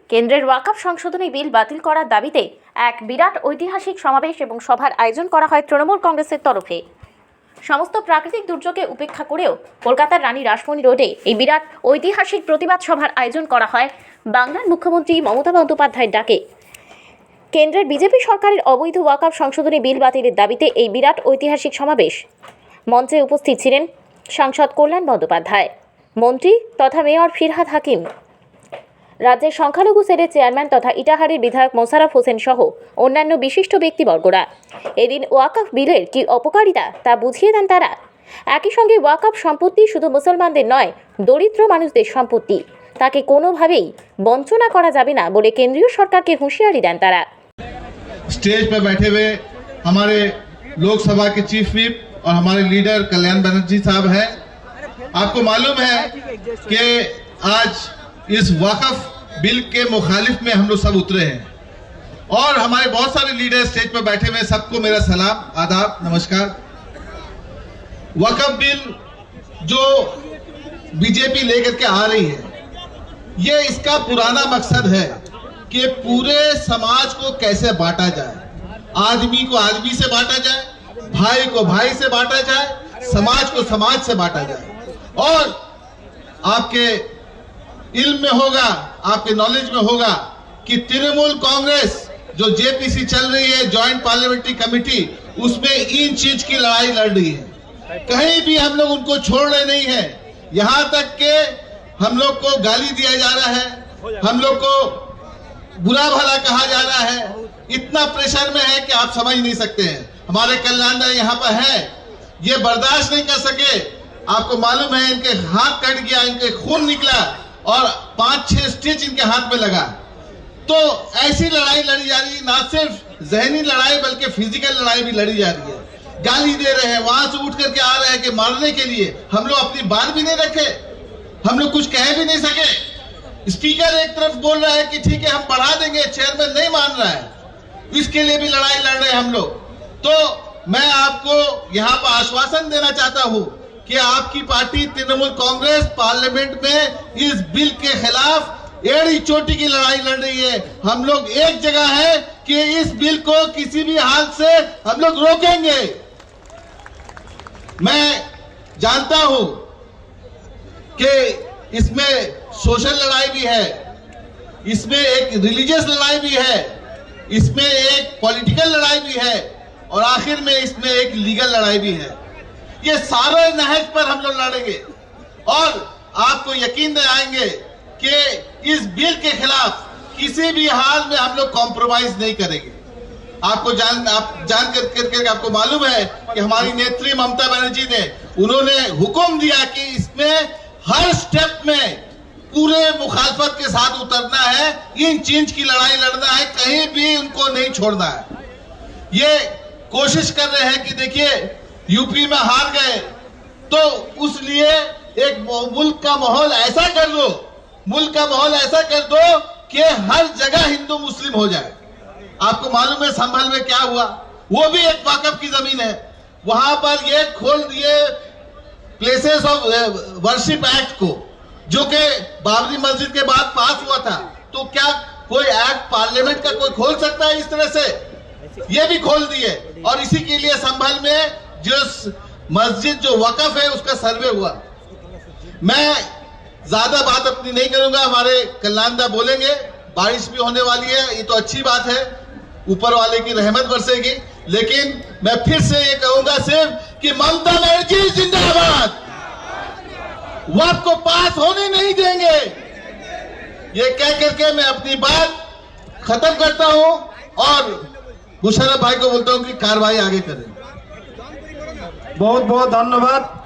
কেন্দ্রের ওয়াকফ সংশোধনী বিল বাতিল করার দাবিতে এক বিরাট ঐতিহাসিক সমাবেশ এবং সভার আয়োজন করা হয় তৃণমূল কংগ্রেসের তরফে। সমস্ত প্রাকৃতিক দুর্যোগে উপেক্ষা করেও কলকাতার রানী রাসমণি রোডে এই বিরাট ঐতিহাসিক প্রতিবাদ সভার আয়োজন করা হয় বাংলার মুখ্যমন্ত্রী মমতা বন্দ্যোপাধ্যায়ের ডাকে। কেন্দ্রের বিজেপি সরকারের অবৈধ ওয়াকফ সংশোধনী বিল বাতিলের দাবিতে এই বিরাট ঐতিহাসিক সমাবেশ। মঞ্চে উপস্থিত ছিলেন সাংসদ কল্যাণ বন্দ্যোপাধ্যায়, মন্ত্রী তথা মেয়র ফিরহাদ হাকিম, রাজ্যের সংখ্যালঘু সেলের চেয়ারম্যান তথা ইটাহারের বিধায়ক মোশাররফ হোসেন সহ অন্যান্য বিশিষ্ট ব্যক্তিবর্গরা। এদিন ওয়াকফ বিলের কি অপকারিতা তা বুঝিয়ে দেন তারা। একই সঙ্গে ওয়াকফ সম্পত্তি শুধু মুসলমানদের নয়, দরিদ্র মানুষদের সম্পত্তি, তাকে কোনোভাবেই বঞ্চনা করা যাবে না বলে কেন্দ্রীয় সরকারকে হুঁশিয়ারি দেন তারা। स्टेज पर बैठे हुए हमारे लोकसभा के चीफ व्हिप और हमारे लीडर कल्याण बनर्जी साहब हैं। आपको मालूम है कि आज इस वक्फ बिल के मुखालिफ में हम लोग सब उतरे हैं और हमारे बहुत सारे लीडर स्टेज पर बैठे हुए, सबको मेरा सलाम, आदाब, नमस्कार। वक्फ बिल जो बीजेपी लेकर के आ रही है, ये इसका पुराना मकसद है कि पूरे समाज को कैसे बांटा जाए, आदमी को आदमी से बांटा जाए, भाई को भाई से बांटा जाए, समाज को समाज से बांटा जाए। और आपके इल्म में होगा, आपके नॉलेज में होगा कि तृणमूल कांग्रेस जो जेपीसी चल रही है, जॉइंट पार्लियामेंट्री कमेटी, उसमें इन चीज की लड़ाई लड़ रही है। कहीं भी हम लोग उनको छोड़ रहे नहीं है। यहां तक के हम लोग को गाली दिया जा रहा है, हम लोग को बुरा भला कहा जा रहा है। इतना प्रेशर में है कि आप समझ नहीं सकते हैं। हमारे कल्याण यहाँ पर है, ये बर्दाश्त नहीं कर सके। आपको मालूम है इनके हाथ कट गया, इनके खून निकला और 5-6 स्टिच इनके हाथ में लगा। तो ऐसी लड़ाई लड़ी जा रही है, ना सिर्फ जहनी लड़ाई बल्कि फिजिकल लड़ाई भी लड़ी जा रही है। गाली दे रहे हैं, वहां से उठ करके आ रहे हैं कि मारने के लिए। हम लोग अपनी बात भी नहीं रखे, हम लोग कुछ कह भी नहीं सके। स्पीकर एक तरफ बोल रहा है कि ठीक है हम बढ़ा देंगे, चेयरमैन नहीं मान रहा है, इसके लिए भी लड़ाई लड़ रहे हैं हम लोग। तो मैं आपको यहाँ पर आश्वासन देना चाहता हूँ कि आपकी पार्टी तृणमूल कांग्रेस पार्लियामेंट में इस बिल के खिलाफ एड़ी चोटी की लड़ाई लड़ रही है। हम लोग एक जगह है कि इस बिल को किसी भी हाल से हम लोग रोकेंगे। मैं जानता हूं कि इसमें सोशल लड़ाई भी है, इसमें एक रिलीजियस लड़ाई भी है, इसमें एक पॉलिटिकल लड़ाई भी है और आखिर में इसमें एक लीगल लड़ाई भी है। ये सारे नहज पर हम लोग लड़ेंगे और आपको यकीन दिलाएंगे कि इस बिल के खिलाफ किसी भी हाल में हम लोग कॉम्प्रोमाइज नहीं करेंगे। आपको जान कर आपको मालूम है कि हमारी नेत्री ममता बनर्जी ने उन्होंने हुक्म दिया कि इसमें हर स्टेप में पूरे मुखालफत के साथ उतरना है, इन चीज की लड़ाई लड़ना है, कहीं भी उनको नहीं छोड़ना है। ये कोशिश कर रहे हैं कि देखिए यूपी में हार गए तो उसलिए एक मुल्क का माहौल ऐसा कर दो, मुल्क का माहौल ऐसा कर दो कि हर जगह हिंदू मुस्लिम हो जाए। आपको मालूम है संभल में क्या हुआ, वो भी एक वाकफ की जमीन है, वहां पर ये खोल दिए प्लेसेस ऑफ वर्शिप एक्ट को, जो कि बाबरी मस्जिद के बाद पास हुआ था। तो क्या कोई एक्ट पार्लियामेंट का कोई खोल सकता है इस तरह से? ये भी खोल दिए और इसी के लिए संभल में जो मस्जिद जो वक्फ है उसका सर्वे हुआ। मैं ज्यादा बात अपनी नहीं करूंगा, हमारे कल्याणदा बोलेंगे। बारिश भी होने वाली है, ये तो अच्छी बात है, ऊपर वाले की रहमत बरसेगी। लेकिन मैं फिर से ये कहूंगा सिर्फ कि ममता बनर्जी जिंदाबाद, वक्त को पास होने नहीं देंगे। ये कह करके मैं अपनी बात खत्म करता हूं और मुशर्रफ भाई को बोलता हूं कि कार्रवाई आगे करें। बहुत बहुत धन्यवाद।